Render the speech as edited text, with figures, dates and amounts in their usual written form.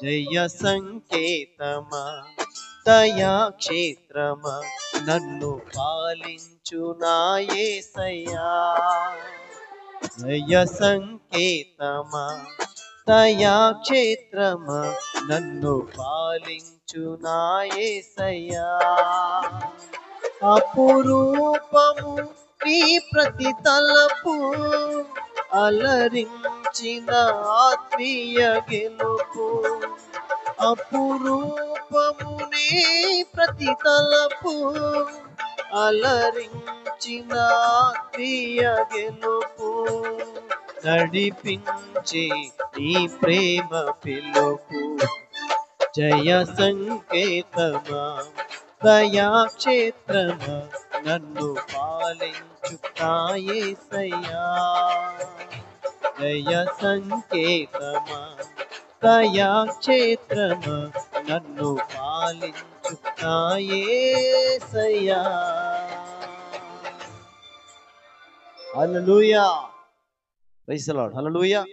జయ సంకేతమా దయాక్షేత్రమా నన్ను పాలించు నా యేసయ్యా. జయ సంకేతమా దయాక్షేత్రమా నన్ను పాలించు నా యేసయ్యా. అపురూపము నీ ప్రతి తలపు అలరించిన ఆత్మీయ గెలుపు. అపురూపము నీ ప్రతి తలపు అలరించిన ఆత్మీయ గెలుపు. నడిపించే నీ ప్రేమ పిలుపు. జయ సంకేతమా దయాక్షేత్రమా నన్ను పాలించు నా యేసయ్యా. జయ సంకేతమా దయాక్షేత్రమా నన్ను పాలించు నా యేసయ్యా. Hallelujah. Praise the Lord. Hallelujah.